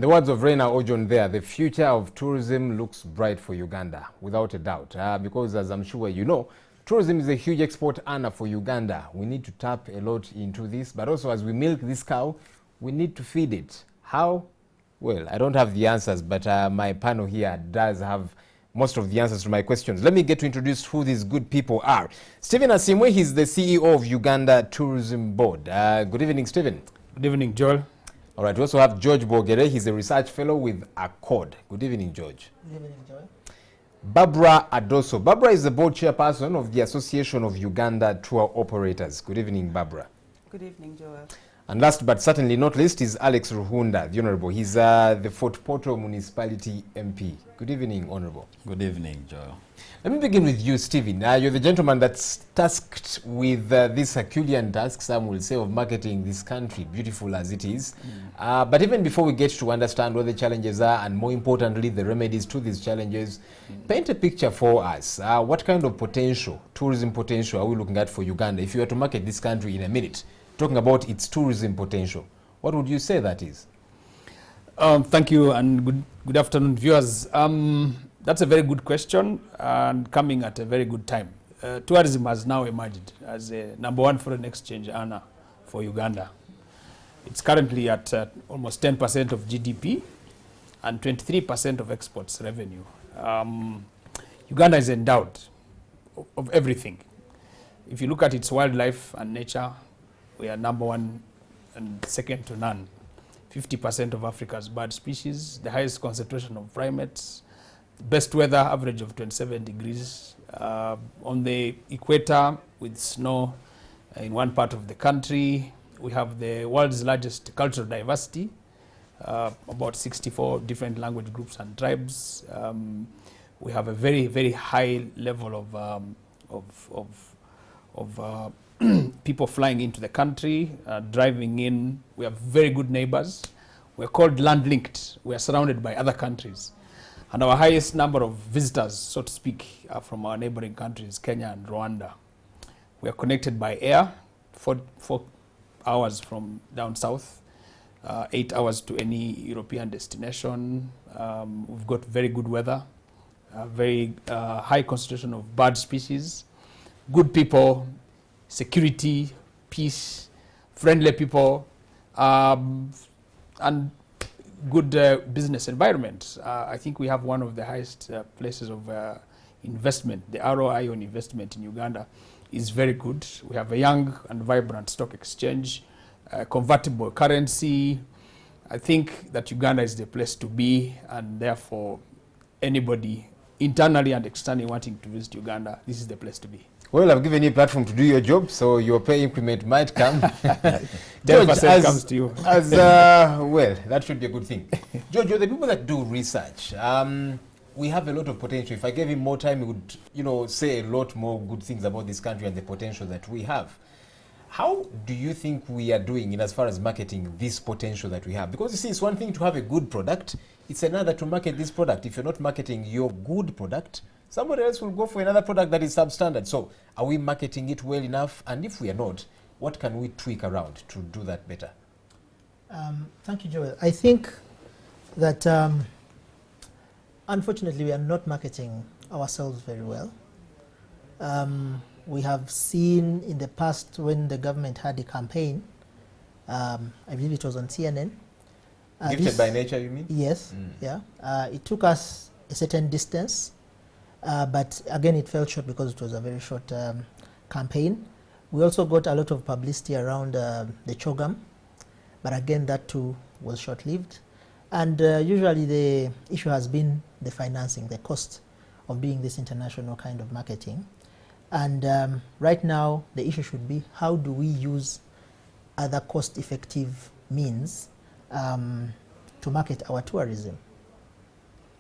In the words of Reina Ojon there, the future of tourism looks bright for Uganda, without a doubt. Because as I'm sure you know, tourism is a huge export earner for Uganda. We need to tap a lot into this, but also as we milk this cow, we need to feed it. How? Well, I don't have the answers, but my panel here does have most of the answers to my questions. Let me get to introduce who these good people are. Stephen Asiimwe, he's the CEO of Uganda Tourism Board. Good evening, Stephen. Good evening, Joel. All right, we also have George Bogere. He's a research fellow with ACODE. Good evening, George. Good evening, Joel. Barbara Adoso. Barbara is the board chairperson of the Association of Uganda Tour Operators. Good evening, Barbara. Good evening, Joel. And last but certainly not least is Alex Ruhunda, the Honourable. He's the Fort Portal Municipality MP. Good evening, Honourable. Good evening, Joel. Let me begin with you, Stephen. You're the gentleman that's tasked with this Herculean task, some will say, of marketing this country, beautiful as it is. But even before we get to understand what the challenges are, and more importantly, the remedies to these challenges, paint a picture for us. What kind of potential, tourism potential, are we looking at for Uganda? If you were to market this country in a minute, talking about its tourism potential, what would you say that is? Thank you, and good afternoon, viewers. That's a very good question, and coming at a very good time. Tourism has now emerged as a #1 foreign exchange earner for Uganda. It's currently at almost 10% of GDP and 23% of exports revenue. Uganda is endowed of everything. If you look at its wildlife and nature, we are #1 and second to none. 50% of Africa's bird species, the highest concentration of primates, best weather, average of 27 degrees on the equator with snow in one part of the country. We have the world's largest cultural diversity, about 64 different language groups and tribes. We have a very, very high level of people flying into the country, driving in. We have very good neighbors. We're called land-linked. We are surrounded by other countries. And our highest number of visitors, so to speak, are from our neighboring countries, Kenya and Rwanda. We are connected by air, 4 hours from down south, 8 hours to any European destination. We've got very good weather, very high concentration of bird species, good people, security, peace, friendly people, and good business environment. I think we have one of the highest places of investment. The ROI on investment in Uganda is very good. We have a young and vibrant stock exchange, convertible currency. I think that Uganda is the place to be, and therefore anybody internally and externally wanting to visit Uganda, this is the place to be. Well, I've given you a platform to do your job, so your pay increment might come. 10% comes to you. Well, that should be a good thing. George, you're the people that do research. We have a lot of potential. If I gave him more time, he would, say a lot more good things about this country and the potential that we have. How do you think we are doing in as far as marketing this potential that we have? Because you see, it's one thing to have a good product. It's another to market this product. If you're not marketing your good product, somebody else will go for another product that is substandard. So are we marketing it well enough? And if we are not, what can we tweak around to do that better? Thank you, Joel. I think that unfortunately we are not marketing ourselves very well. We have seen in the past when the government had a campaign, I believe it was on CNN. Gifted by nature, you mean? Yes, yeah. It took us a certain distance. But again, it fell short because it was a very short campaign. We also got a lot of publicity around the CHOGM, but again, that too was short-lived. And usually the issue has been the financing, the cost of doing this international kind of marketing. And right now, the issue should be, how do we use other cost-effective means to market our tourism?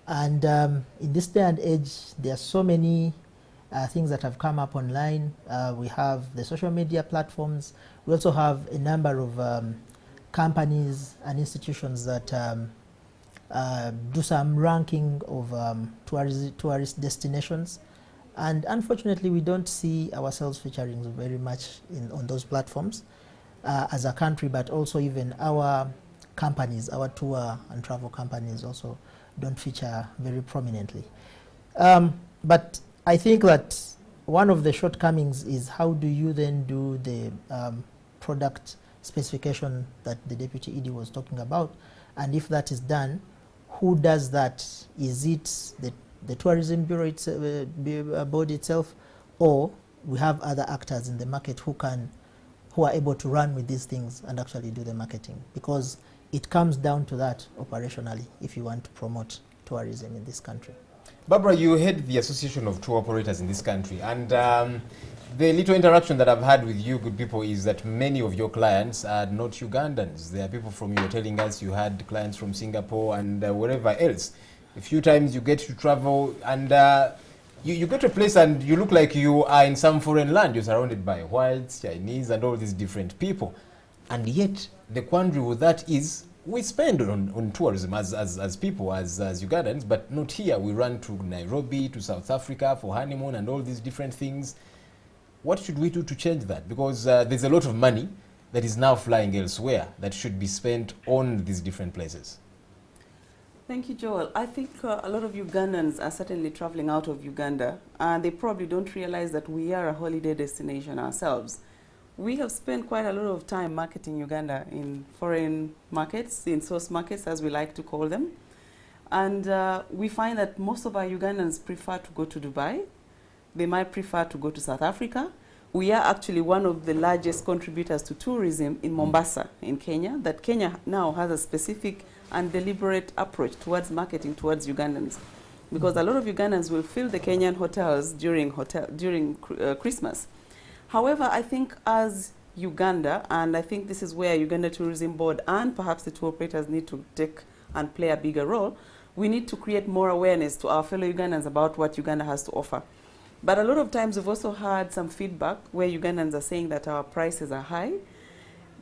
And in this day and age, there are so many things that have come up online. We have the social media platforms. We also have a number of companies and institutions that do some ranking of tourist destinations. And unfortunately, we don't see ourselves featuring very much on those platforms as a country, but also even our companies, our tour and travel companies also don't feature very prominently. But I think that one of the shortcomings is how do you then do the product specification that the Deputy ED was talking about, and if that is done, who does that? Is it the Tourism Bureau board itself, or we have other actors in the market who are able to run with these things and actually do the marketing? Because it comes down to that operationally if you want to promote tourism in this country. Barbara, you head the Association of Tour Operators in this country, and the little interaction that I've had with you good people is that many of your clients are not Ugandans. They are people from, you were telling us you had clients from Singapore and wherever else. A few times you get to travel and you get to a place and you look like you are in some foreign land. You're surrounded by whites, Chinese and all these different people. And yet the quandary with that is we spend on tourism as people, as Ugandans, but not here. We run to Nairobi, to South Africa for honeymoon and all these different things. What should we do to change that? Because there's a lot of money that is now flying elsewhere that should be spent on these different places. Thank you, Joel. I think a lot of Ugandans are certainly traveling out of Uganda, and they probably don't realize that we are a holiday destination ourselves. We have spent quite a lot of time marketing Uganda in foreign markets, in source markets, as we like to call them. And we find that most of our Ugandans prefer to go to Dubai. They might prefer to go to South Africa. We are actually one of the largest contributors to tourism in Mombasa, in Kenya, that Kenya now has a specific and deliberate approach towards marketing towards Ugandans. Because a lot of Ugandans will fill the Kenyan hotels during Christmas. However, I think as Uganda, and I think this is where Uganda Tourism Board and perhaps the tour operators need to take and play a bigger role, we need to create more awareness to our fellow Ugandans about what Uganda has to offer. But a lot of times we've also had some feedback where Ugandans are saying that our prices are high.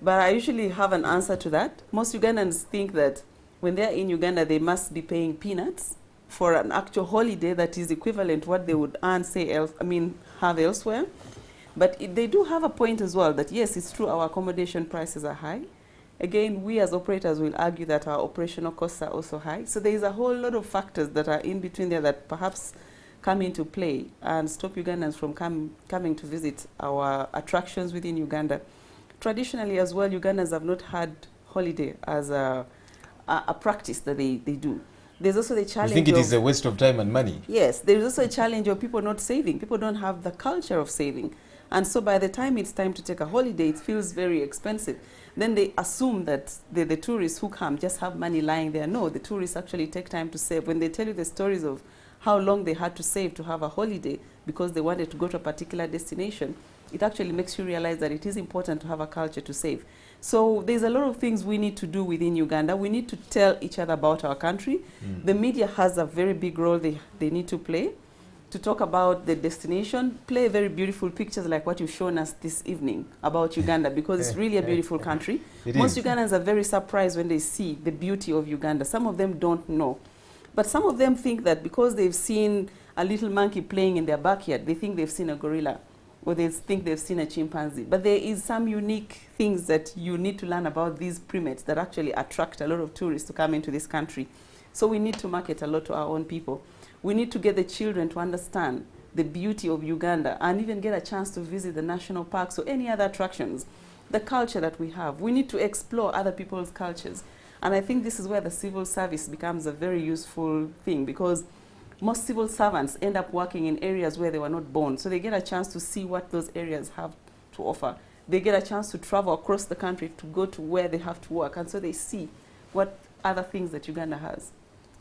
But I usually have an answer to that. Most Ugandans think that when they're in Uganda, they must be paying peanuts for an actual holiday that is equivalent to what they would earn, have elsewhere. But they do have a point as well that yes, it's true, our accommodation prices are high. Again, we as operators will argue that our operational costs are also high. So there is a whole lot of factors that are in between there that perhaps come into play and stop Ugandans from coming to visit our attractions within Uganda. Traditionally as well, Ugandans have not had holiday as a practice that they do. There's also the challenge. You think it is a waste of time and money? Yes, there's also a challenge of people not saving. People don't have the culture of saving. And so by the time it's time to take a holiday, it feels very expensive. Then they assume that the tourists who come just have money lying there. No, the tourists actually take time to save. When they tell you the stories of how long they had to save to have a holiday because they wanted to go to a particular destination, it actually makes you realize that it is important to have a culture to save. So there's a lot of things we need to do within Uganda. We need to tell each other about our country. The media has a very big role they need to play to talk about the destination, play very beautiful pictures like what you've shown us this evening about Uganda, because it's really a beautiful country. Most Ugandans are very surprised when they see the beauty of Uganda. Some of them don't know. But some of them think that because they've seen a little monkey playing in their backyard, they think they've seen a gorilla, or they think they've seen a chimpanzee. But there is some unique things that you need to learn about these primates that actually attract a lot of tourists to come into this country. So we need to market a lot to our own people. We need to get the children to understand the beauty of Uganda and even get a chance to visit the national parks or any other attractions, the culture that we have. We need to explore other people's cultures. And I think this is where the civil service becomes a very useful thing, because most civil servants end up working in areas where they were not born. So they get a chance to see what those areas have to offer. They get a chance to travel across the country to go to where they have to work. And so they see what other things that Uganda has.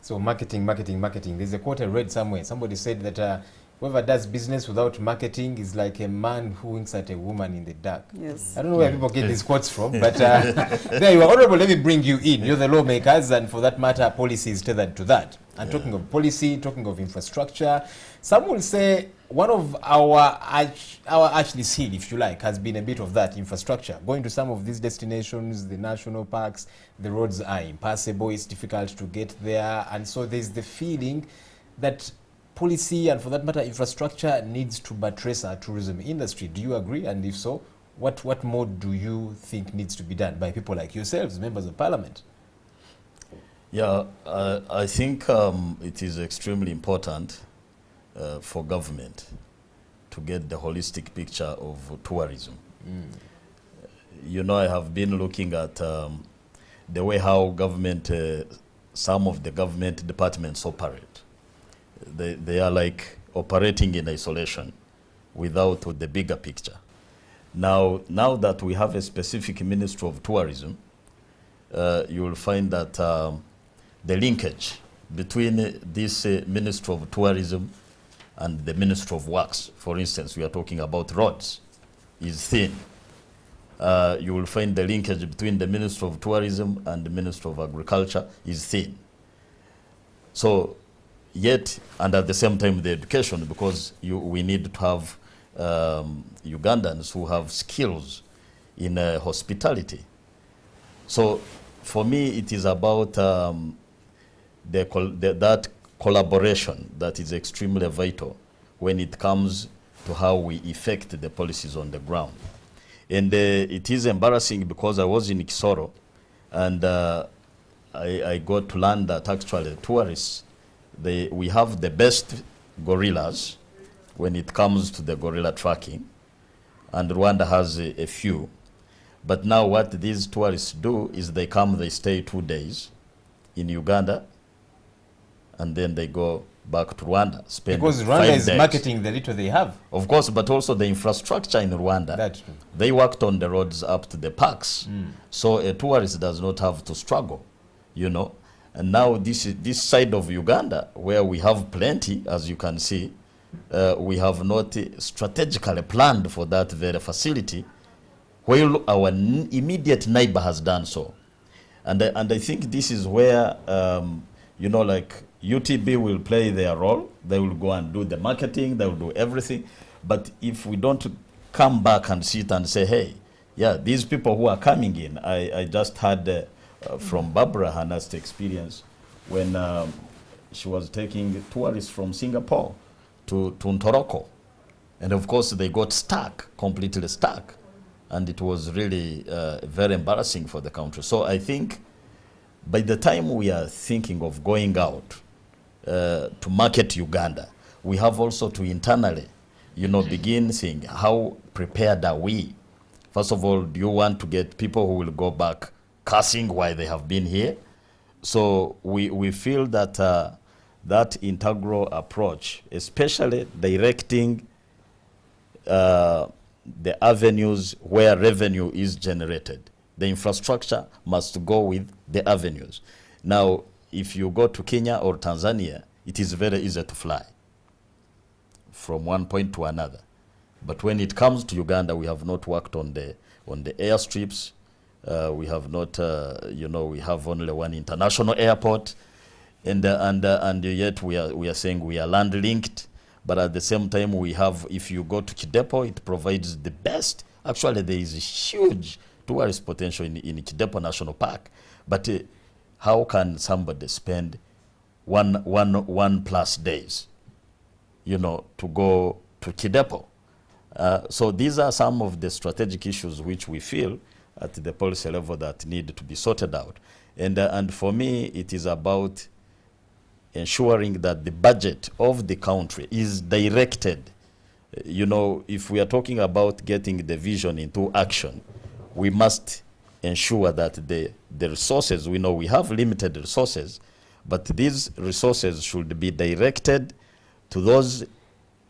So marketing, marketing, marketing. There's a quote I read somewhere. Somebody said that whoever does business without marketing is like a man who winks at a woman in the dark. Yes. I don't know where people get these quotes from, but there you are. Honorable, let me bring you in. You're the lawmakers, and for that matter, policy is tethered to that. And talking of policy, talking of infrastructure, some will say one of our Achilles heel, if you like, has been a bit of that infrastructure. Going to some of these destinations, the national parks, the roads are impassable, it's difficult to get there. And so there's the feeling that policy, and for that matter, infrastructure, needs to buttress our tourism industry. Do you agree? And if so, what more do you think needs to be done by people like yourselves, members of parliament? Yeah, I think it is extremely important for government to get the holistic picture of tourism. You know, I have been looking at the way how government, some of the government departments operate. They are like operating in isolation without the bigger picture. Now that we have a specific Ministry of Tourism, you will find that the linkage between this Ministry of Tourism and the Ministry of Works, for instance, we are talking about roads, is thin. You will find the linkage between the Ministry of Tourism and the Ministry of Agriculture is thin. So, yet, and at the same time, the education, because we need to have Ugandans who have skills in hospitality. So, for me, it is about that collaboration that is extremely vital when it comes to how we effect the policies on the ground. And it is embarrassing because I was in Kisoro and I got to learn that actually tourists, we have the best gorillas when it comes to the gorilla tracking, and Rwanda has a few. But now what these tourists do is they come, they stay 2 days in Uganda, and then they go back to Rwanda. Spend Because 5 Rwanda is days. marketing the little they have. Of course, but also the infrastructure in Rwanda. That's true. They worked on the roads up to the parks. So a tourist does not have to struggle, you know. And now this side of Uganda, where we have plenty, as you can see, we have not strategically planned for that very facility, while our immediate neighbor has done so. And I think this is where, you know, like UTB will play their role. They will go and do the marketing. They will do everything. But if we don't come back and sit and say, hey, yeah, these people who are coming in, I just had from Barbara her last experience when she was taking tourists from Singapore to Ntoroko. And of course, they got stuck, completely stuck. And it was really very embarrassing for the country. So I think by the time we are thinking of going out to market Uganda, we have also to internally, you know, begin seeing how prepared are we. First of all, do you want to get people who will go back cursing why they have been here? So we feel that that integral approach, especially directing the avenues where revenue is generated. The infrastructure must go with the avenues. Now, if you go to Kenya or Tanzania, it is very easy to fly from one point to another. But when it comes to Uganda, we have not worked on the airstrips. We have not, you know, we have only one international airport, and yet we are saying we are land linked. But at the same time, we have, if you go to Kidepo, it provides the best. Actually, there is a huge tourist potential in Kidepo National Park. But how can somebody spend one plus days, you know, to go to Kidepo? So these are some of the strategic issues which we feel at the policy level that need to be sorted out. And for me, it is about ensuring that the budget of the country is directed. You know, if we are talking about getting the vision into action, we must ensure that the resources, we know we have limited resources, but these resources should be directed to those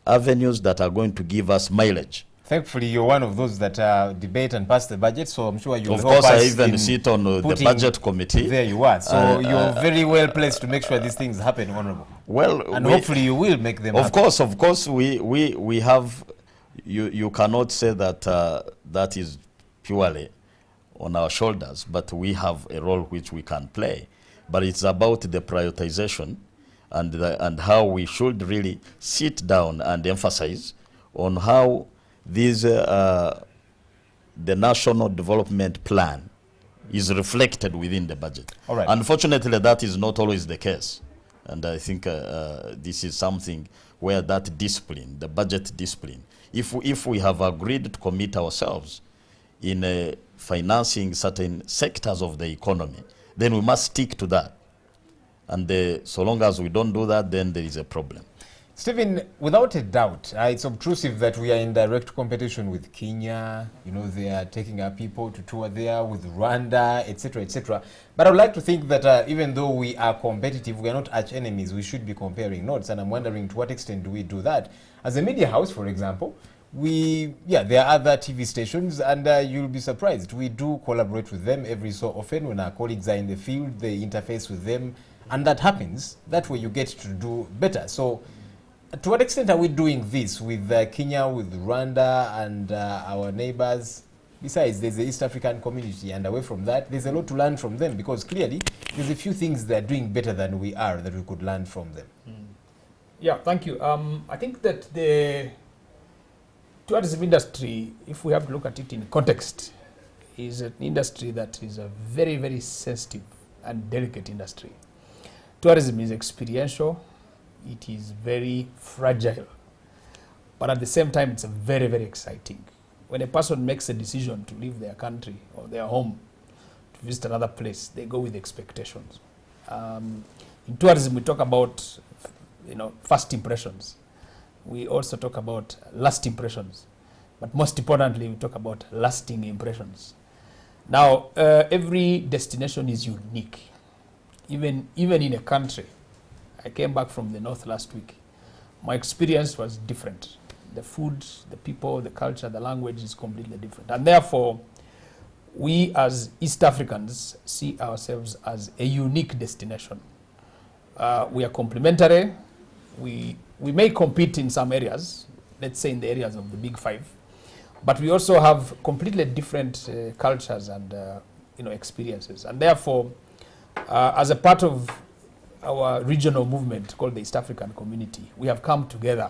avenues that are going to give us mileage. Thankfully, you're one of those that debate and pass the budget, so I'm sure you'll Of help course, us I even in sit on the budget committee. There you are. So you're very well placed to make sure these things happen, Honorable. Well, and hopefully you will make them happen. Of course, we have, you cannot say that that is purely on our shoulders, but we have a role which we can play. But it's about the prioritization and how we should really sit down and emphasize on how these the National Development Plan is reflected within the budget. All right. Unfortunately, that is not always the case. And I think this is something where that discipline, the budget discipline, if we have agreed to commit ourselves in financing certain sectors of the economy, then we must stick to that. And so long as we don't do that, then there is a problem. Stephen, without a doubt, it's obtrusive that we are in direct competition with Kenya. You know, they are taking our people to tour there, with Rwanda, etc., etc. But I would like to think that even though we are competitive, we are not arch enemies. We should be comparing notes. And I'm wondering, to what extent do we do that? As a media house, for example, there are other TV stations, and you'll be surprised. We do collaborate with them every so often. When our colleagues are in the field, they interface with them, and that happens. That way you get to do better. So to what extent are we doing this with Kenya, with Rwanda, and our neighbors? Besides, there's the East African community, and away from that, there's a lot to learn from them, because clearly there's a few things they're doing better than we are that we could learn from them. Yeah, thank you. I think that the tourism industry, if we have to look at it in context, is an industry that is a very, very sensitive and delicate industry. Tourism is experiential. It is very fragile, but at the same time, it's very, very exciting. When a person makes a decision to leave their country or their home to visit another place, they go with expectations. In tourism, we talk about, first impressions. We also talk about last impressions, but most importantly, we talk about lasting impressions. Now, every destination is unique, even in a country. I came back from the north last week. My experience was different. The food, the people, the culture, the language is completely different. And therefore, we as East Africans see ourselves as a unique destination. We are complementary. We may compete in some areas, let's say in the areas of the big five, but we also have completely different cultures and experiences. And therefore, as a part of our regional movement called the East African Community, we have come together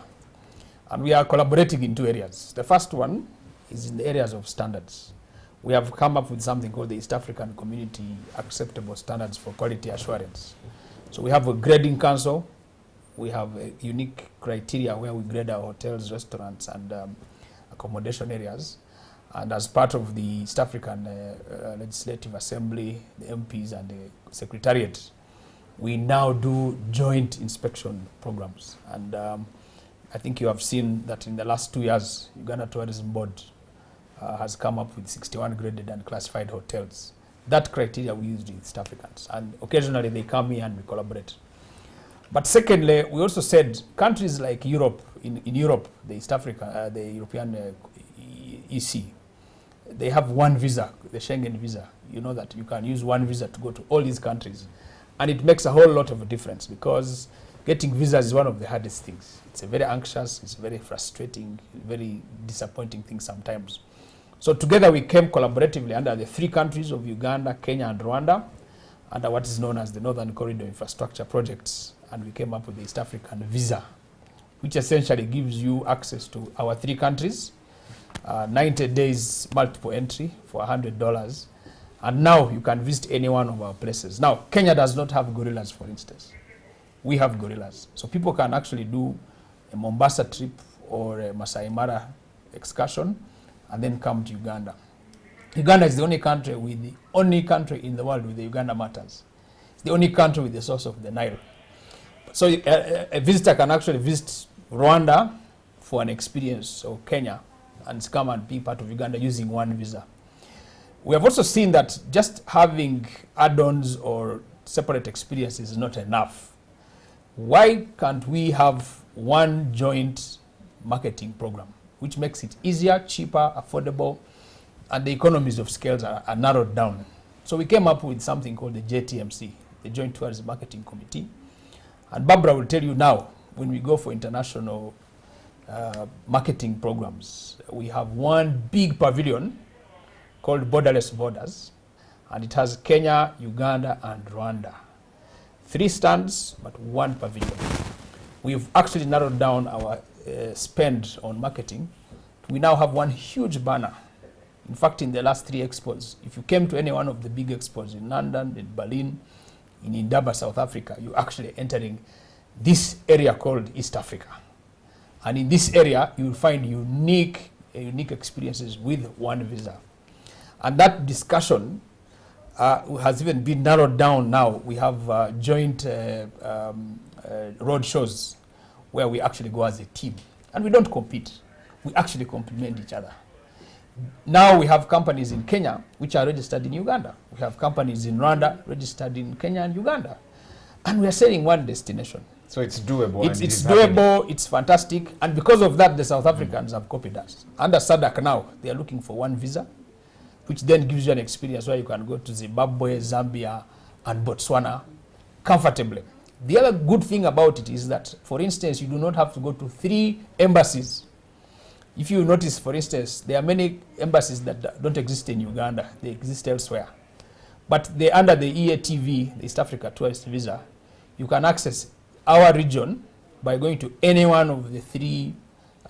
and we are collaborating in two areas. The first one is in the areas of standards. We have come up with something called the East African Community Acceptable Standards for Quality Assurance. So we have a grading council. We have a unique criteria where we grade our hotels, restaurants, and accommodation areas. And as part of the East African Legislative Assembly, the MPs and the Secretariat, we now do joint inspection programs. And I think you have seen that in the last 2 years, Uganda Tourism Board has come up with 61 graded and classified hotels. That criteria we use with East Africans. And occasionally they come here and we collaborate. But secondly, we also said countries like Europe, in Europe, the East Africa, the European EC, they have one visa, the Schengen visa. You know that you can use one visa to go to all these countries. And it makes a whole lot of a difference, because getting visas is one of the hardest things. It's a very anxious, it's very frustrating, very disappointing thing sometimes. So together we came collaboratively under the three countries of Uganda, Kenya, and Rwanda, under what is known as the Northern Corridor Infrastructure Projects. And we came up with the East African visa, which essentially gives you access to our three countries, 90 days multiple entry for $100. And now you can visit any one of our places. Now, Kenya does not have gorillas, for instance. We have gorillas. So people can actually do a Mombasa trip or a Masai Mara excursion and then come to Uganda. Uganda is the only country in the world with the Uganda Matters. It's the only country with the source of the Nile. So a visitor can actually visit Rwanda for an experience, or Kenya, and come and be part of Uganda using one visa. We have also seen that just having add-ons or separate experiences is not enough. Why can't we have one joint marketing program, which makes it easier, cheaper, affordable, and the economies of scale are narrowed down? So we came up with something called the JTMC, the Joint Tourism Marketing Committee. And Barbara will tell you now, when we go for international marketing programs, we have one big pavilion called Borderless Borders, and it has Kenya, Uganda, and Rwanda. 3 stands, but 1 pavilion. We've actually narrowed down our spend on marketing. We now have one huge banner. In fact, in the last 3 expos, if you came to any one of the big expos in London, in Berlin, in Indaba, South Africa, you're actually entering this area called East Africa. And in this area, you will find unique experiences with one visa. And that discussion has even been narrowed down now. We have joint road shows where we actually go as a team. And we don't compete. We actually complement each other. Now we have companies in Kenya which are registered in Uganda. We have companies in Rwanda registered in Kenya and Uganda. And we are selling one destination. So it's doable. It's doable, it's fantastic. And because of that, the South Africans have copied us. Under SADC now, they are looking for one visa, which then gives you an experience where you can go to Zimbabwe, Zambia, and Botswana comfortably. The other good thing about it is that, for instance, you do not have to go to 3 embassies. If you notice, for instance, there are many embassies that don't exist in Uganda. They exist elsewhere. But they, under the EATV, the East Africa Tourist Visa, you can access our region by going to any one of the 3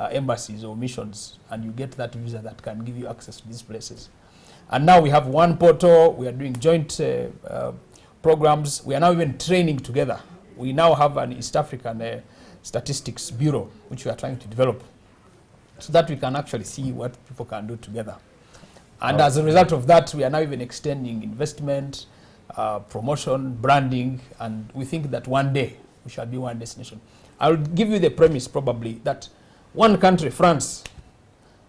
embassies or missions, and you get that visa that can give you access to these places. And now we have one portal. We are doing joint programs. We are now even training together. We now have an East African Statistics Bureau, which we are trying to develop, so that we can actually see what people can do together. And as a result of that, we are now even extending investment, promotion, branding, and we think that one day we shall be one destination. I'll give you the premise probably that one country, France,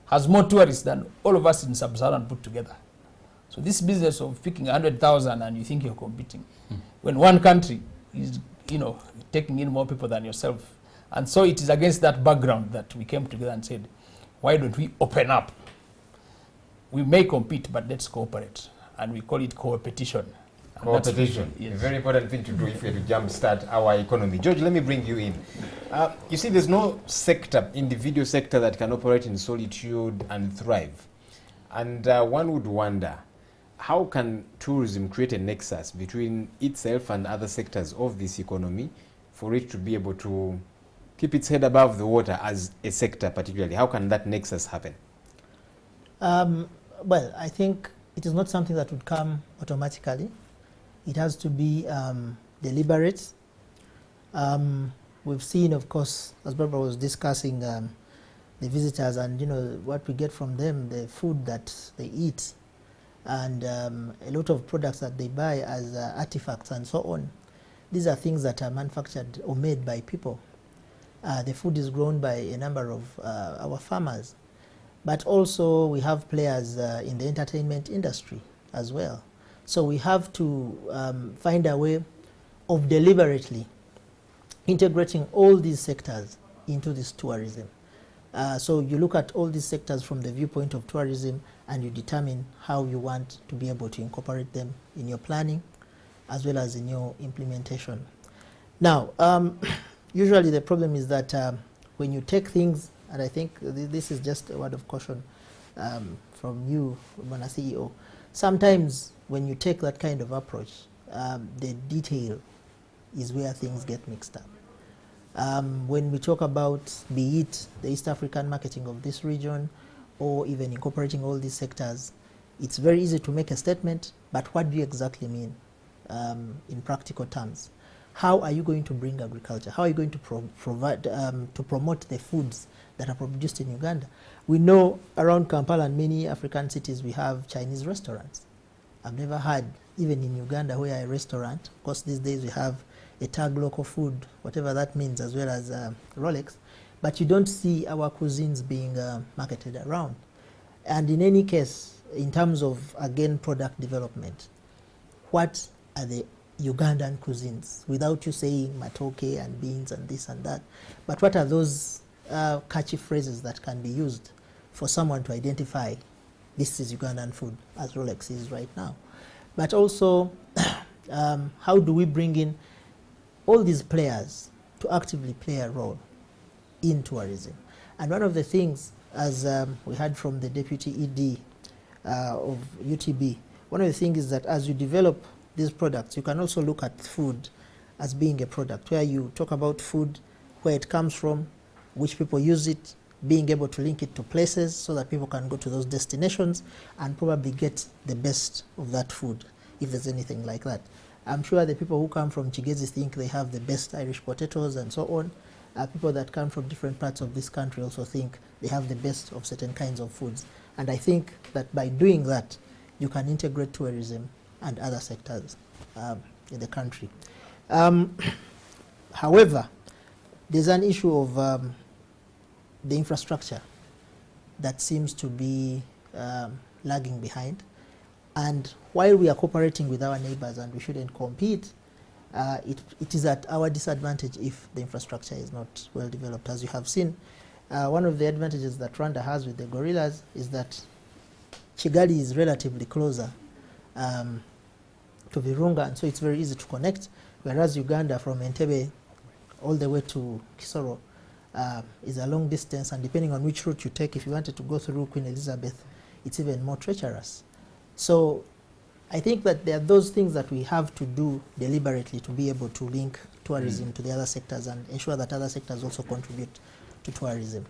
has more tourists than all of us in Sub-Saharan put together. So this business of picking 100,000 and you think you're competing, when one country is, taking in more people than yourself. And so it is against that background that we came together and said, why don't we open up? We may compete, but let's cooperate. And we call it competition. Competition, yes. A very important thing to do if we are to jumpstart our economy. George, let me bring you in. You see, there's no sector, individual sector, that can operate in solitude and thrive. And one would wonder, how can tourism create a nexus between itself and other sectors of this economy for it to be able to keep its head above the water as a sector particularly? How can that nexus happen? Well, I think it is not something that would come automatically. It has to be deliberate. We've seen, of course, as Barbara was discussing, the visitors and what we get from them, the food that they eat, and a lot of products that they buy as artifacts and so on. These are things that are manufactured or made by people. The food is grown by a number of our farmers. But also we have players in the entertainment industry as well. So we have to find a way of deliberately integrating all these sectors into this tourism. So you look at all these sectors from the viewpoint of tourism and you determine how you want to be able to incorporate them in your planning as well as in your implementation. Now, usually the problem is that when you take things, and I think this is just a word of caution from you, Mana CEO, sometimes when you take that kind of approach, the detail is where things get mixed up. When we talk about, be it the East African marketing of this region or even incorporating all these sectors, it's very easy to make a statement, but what do you exactly mean in practical terms? How are you going to bring agriculture? How are you going to provide, to promote the foods that are produced in Uganda? We know around Kampala and many African cities we have Chinese restaurants. I've never had, even in Uganda, where a restaurant, of course these days we have a tag local food, whatever that means, as well as Rolex, but you don't see our cuisines being marketed around. And in any case, in terms of, again, product development, what are the Ugandan cuisines, without you saying matoke and beans and this and that, but what are those catchy phrases that can be used for someone to identify this is Ugandan food, as Rolex is right now? But also, how do we bring in all these players to actively play a role in tourism? And one of the things, as we heard from the Deputy ED of UTB, one of the things is that as you develop these products, you can also look at food as being a product, where you talk about food, where it comes from, which people use it, being able to link it to places so that people can go to those destinations and probably get the best of that food, if there's anything like that. I'm sure the people who come from Chigezi think they have the best Irish potatoes and so on. People that come from different parts of this country also think they have the best of certain kinds of foods. And I think that by doing that, you can integrate tourism and other sectors in the country. However, there's an issue of the infrastructure that seems to be lagging behind. And while we are cooperating with our neighbors and we shouldn't compete, it is at our disadvantage if the infrastructure is not well developed. As you have seen, one of the advantages that Rwanda has with the gorillas is that Kigali is relatively closer to Virunga, and so it's very easy to connect, whereas Uganda from Entebbe all the way to Kisoro is a long distance, and depending on which route you take, if you wanted to go through Queen Elizabeth, it's even more treacherous. So I think that there are those things that we have to do deliberately to be able to link tourism to the other sectors and ensure that other sectors also contribute to tourism.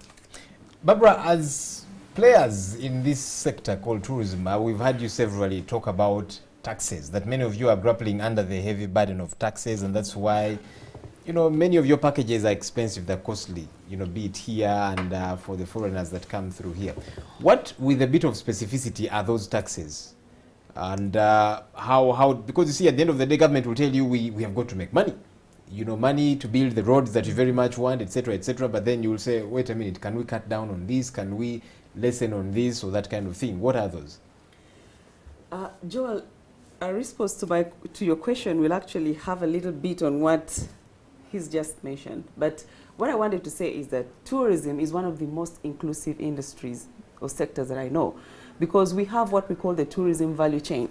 Barbara, as players in this sector called tourism, we've had you severally talk about taxes, that many of you are grappling under the heavy burden of taxes, and that's why, you know, many of your packages are expensive, they're costly, you know, be it here and for the foreigners that come through here. What, with a bit of specificity, are those taxes? And how, because you see, at the end of the day, government will tell you we have got to make money. You know, money to build the roads that you very much want, etc., but then you will say, wait a minute, can we cut down on this? Can we lessen on this, or that kind of thing? What are those? Joel, a response to your question will actually have a little bit on what he's just mentioned. But what I wanted to say is that tourism is one of the most inclusive industries or sectors that I know, because we have what we call the tourism value chain.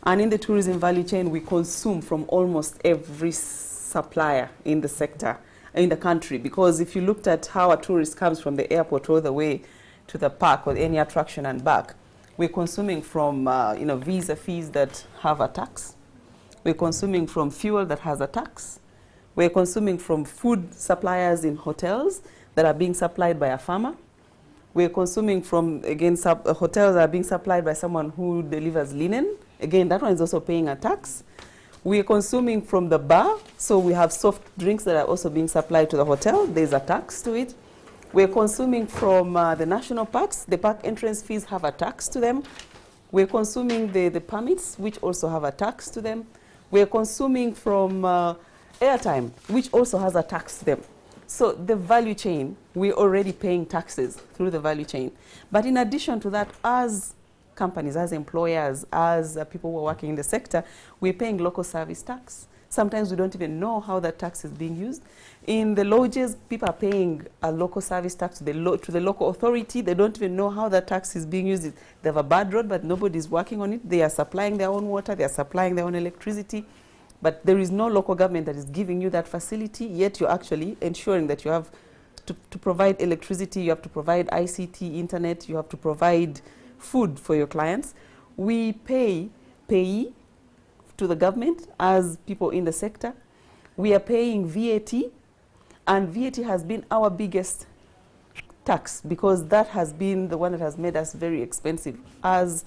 And in the tourism value chain, we consume from almost every supplier in the sector, in the country. Because if you looked at how a tourist comes from the airport all the way to the park or any attraction and back, we're consuming from visa fees that have a tax. We're consuming from fuel that has a tax. We're consuming from food suppliers in hotels that are being supplied by a farmer. We're consuming from, again, hotels that are being supplied by someone who delivers linen. Again, that one is also paying a tax. We're consuming from the bar, so we have soft drinks that are also being supplied to the hotel. There's a tax to it. We're consuming from the national parks. The park entrance fees have a tax to them. We're consuming the permits, which also have a tax to them. We're consuming from airtime, which also has a tax to them. So the value chain, we're already paying taxes through the value chain. But in addition to that, as companies, as employers, as people who are working in the sector, we're paying local service tax. Sometimes we don't even know how that tax is being used. In the lodges, people are paying a local service tax to the local authority. They don't even know how that tax is being used. They have a bad road, but nobody's working on it. They are supplying their own water. They are supplying their own electricity. But there is no local government that is giving you that facility, yet you're actually ensuring that you have to provide electricity, you have to provide ICT, internet, you have to provide food for your clients. We pay to the government as people in the sector. We are paying VAT, and VAT has been our biggest tax because that has been the one that has made us very expensive as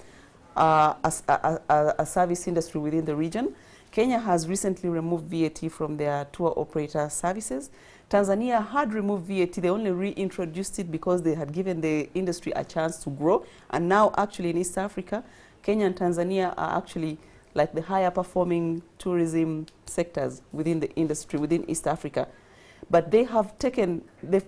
a service industry within the region. Kenya has recently removed VAT from their tour operator services. Tanzania had removed VAT. They only reintroduced it because they had given the industry a chance to grow. And now actually in East Africa, Kenya and Tanzania are actually like the higher performing tourism sectors within the industry, within East Africa. But they've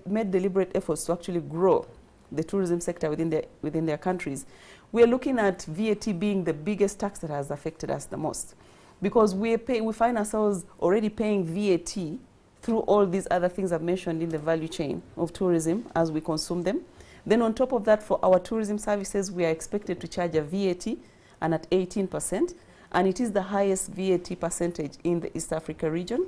made deliberate efforts to actually grow the tourism sector within their countries. We're looking at VAT being the biggest tax that has affected us the most, because we find ourselves already paying VAT through all these other things I've mentioned in the value chain of tourism as we consume them. Then on top of that, for our tourism services, we are expected to charge a VAT and at 18%, and it is the highest VAT percentage in the East Africa region.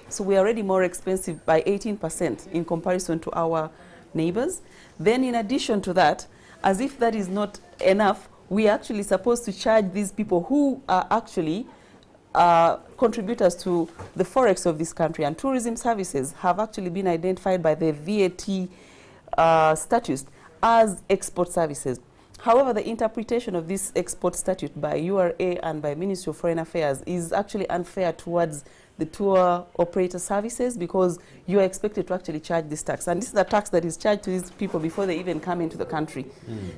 So we are already more expensive by 18% in comparison to our neighbors. Then in addition to that, as if that is not enough, we are actually supposed to charge these people who are actually contributors to the forex of this country, and tourism services have actually been identified by the VAT statutes as export services. However, the interpretation of this export statute by URA and by Ministry of Foreign Affairs is actually unfair towards the tour operator services, because you are expected to actually charge this tax. And this is a tax that is charged to these people before they even come into the country.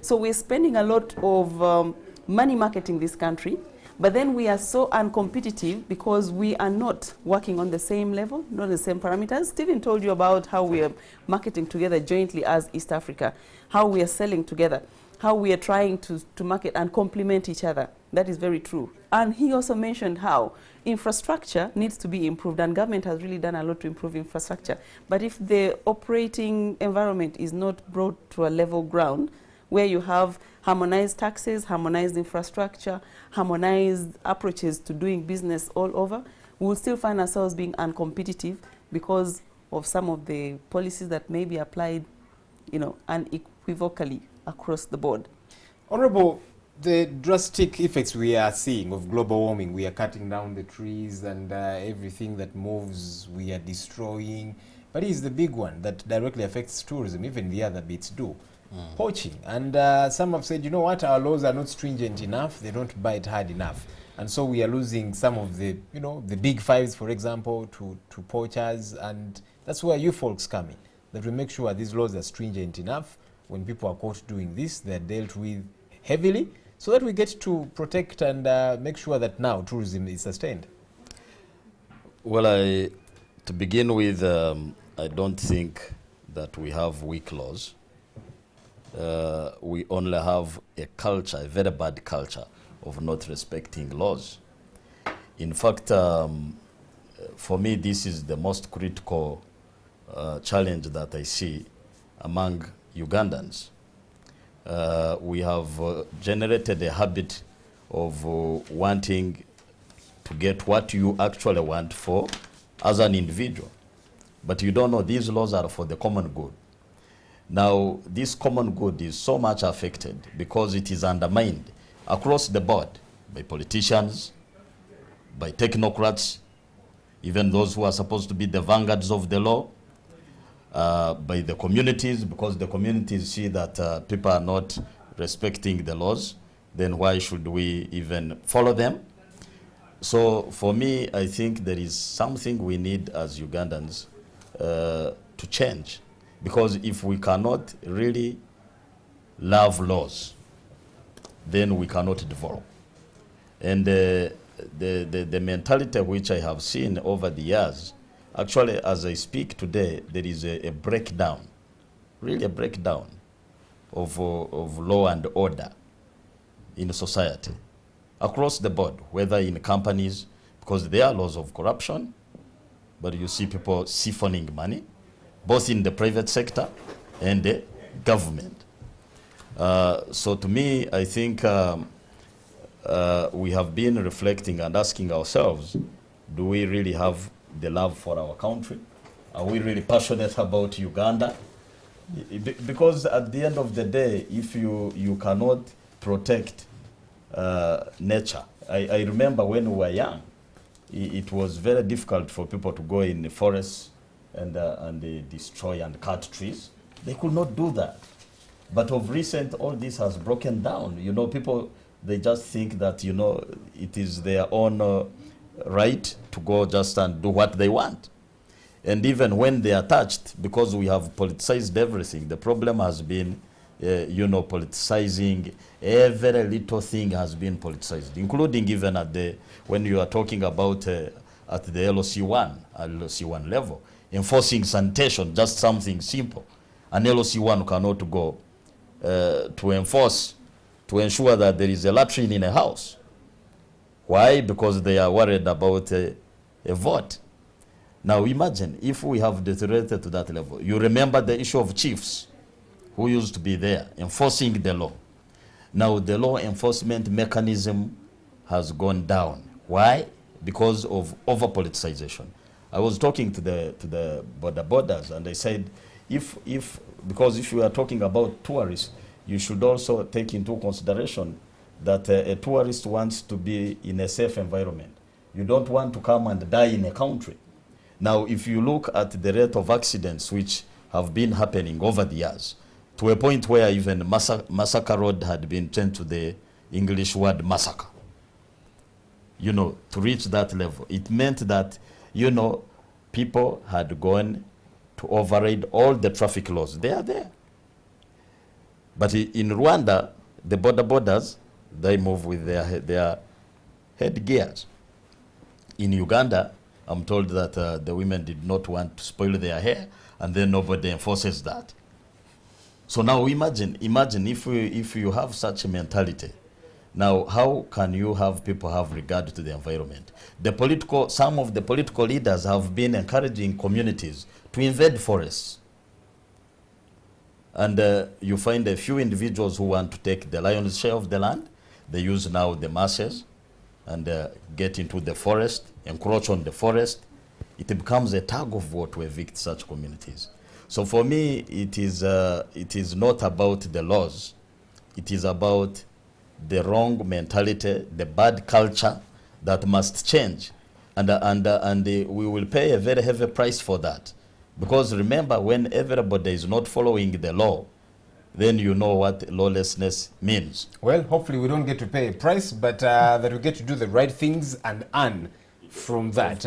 So we're spending a lot of money marketing this country, But then we are so uncompetitive because we are not working on the same level, not the same parameters. Stephen told you about how we are marketing together jointly as East Africa, how we are selling together, how we are trying to market and complement each other. That is very true. And he also mentioned how infrastructure needs to be improved, and government has really done a lot to improve infrastructure. But if the operating environment is not brought to a level ground, where you have harmonized taxes, harmonized infrastructure, harmonized approaches to doing business all over, we will still find ourselves being uncompetitive because of some of the policies that may be applied, you know, unequivocally across the board. Honorable, the drastic effects we are seeing of global warming, we are cutting down the trees and everything that moves we are destroying, but it is the big one that directly affects tourism. Even the other bits do. Poaching, and some have said, you know what, our laws are not stringent enough, they don't bite hard enough, and so we are losing some of the, you know, the big fives, for example, to poachers. And that's where you folks come in, that we make sure these laws are stringent enough. When people are caught doing this, they're dealt with heavily, so that we get to protect and make sure that now tourism is sustained. Well, to begin with, I don't think that we have weak laws. We only have a culture, a very bad culture of not respecting laws. In fact, for me, this is the most critical challenge that I see among Ugandans. We have generated a habit of wanting to get what you actually want for as an individual. But you don't know these laws are for the common good. Now, this common good is so much affected because it is undermined across the board by politicians, by technocrats, even those who are supposed to be the vanguards of the law, by the communities, because the communities see that people are not respecting the laws, then why should we even follow them? So for me, I think there is something we need as Ugandans to change. Because if we cannot really love laws, then we cannot develop. And the mentality which I have seen over the years, actually as I speak today, there is a breakdown, really a breakdown of law and order in society, across the board, whether in companies, because there are laws of corruption, but you see people siphoning money, both in the private sector and the government. So to me, I think we have been reflecting and asking ourselves, do we really have the love for our country? Are we really passionate about Uganda? Because at the end of the day, if you cannot protect nature, I remember when we were young, it was very difficult for people to go in the forests and they destroy and cut trees. They could not do that. But of recent, all this has broken down. You know, people, they just think that, you know, it is their own right to go just and do what they want. And even when they are touched, because we have politicized everything, the problem has been, you know, politicizing. Every little thing has been politicized, including even at when you are talking about at the LOC1 level. Enforcing sanitation, just something simple. An LOC1 cannot go to enforce, to ensure that there is a latrine in a house. Why? Because they are worried about a vote. Now imagine if we have deteriorated to that level. You remember the issue of chiefs who used to be there enforcing the law. Now the law enforcement mechanism has gone down. Why? Because of over-politicization. I was talking to the borders, and I said, because if you are talking about tourists, you should also take into consideration that a tourist wants to be in a safe environment. You don't want to come and die in a country. Now, if you look at the rate of accidents which have been happening over the years, to a point where even massacre road had been changed to the English word massacre, you know, to reach that level, it meant that, you know, people had gone to override all the traffic laws. They are there. But in Rwanda, the borders, they move with their headgears. In Uganda, I'm told that the women did not want to spoil their hair, and then nobody enforces that. So now imagine if you have such a mentality. Now, how can you have people have regard to the environment? Some of the political leaders have been encouraging communities to invade forests. And you find a few individuals who want to take the lion's share of the land. They use now the masses and get into the forest, encroach on the forest. It becomes a tug of war to evict such communities. So for me, it is not about the laws. It is about the wrong mentality, the bad culture that must change. And we will pay a very heavy price for that. Because remember, when everybody is not following the law, then you know what lawlessness means. Well, hopefully we don't get to pay a price, but that we get to do the right things and earn from that.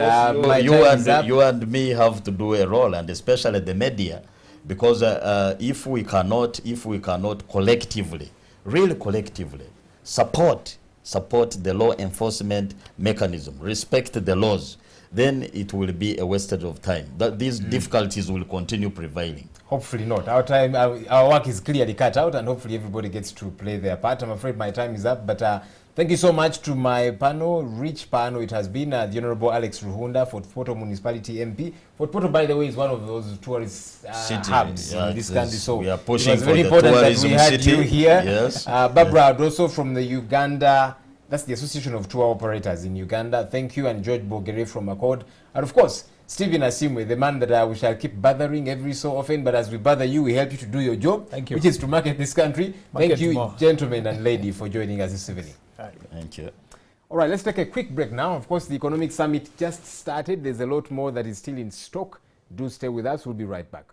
You and me have to do a role, and especially the media, because if we cannot collectively, really collectively, support the law enforcement mechanism, respect the laws, then it will be a wastage of time. These difficulties will continue prevailing. Hopefully not. Our work is clearly cut out, and hopefully everybody gets to play their part. I'm afraid my time is up, but thank you so much to my panel, rich panel. It has been the Honorable Alex Ruhunda, Fort Portal Municipality MP. Fort Portal, by the way, is one of those tourist hubs in this country, so we are pushing it was very important that we had you here. Yes. Barbara Adoso from the Uganda, that's the Association of Tour Operators in Uganda. Thank you. And George Bogere from ACODE. And of course, Stephen Asiimwe, the man that we shall keep bothering every so often, but as we bother you, we help you to do your job, Thank you. which is to market this country. Market Thank you, more. gentlemen and lady, for joining us this evening. Thank you. All right, let's take a quick break now. Of course, the Economic Summit just started. There's a lot more that is still in stock. Do stay with us. We'll be right back.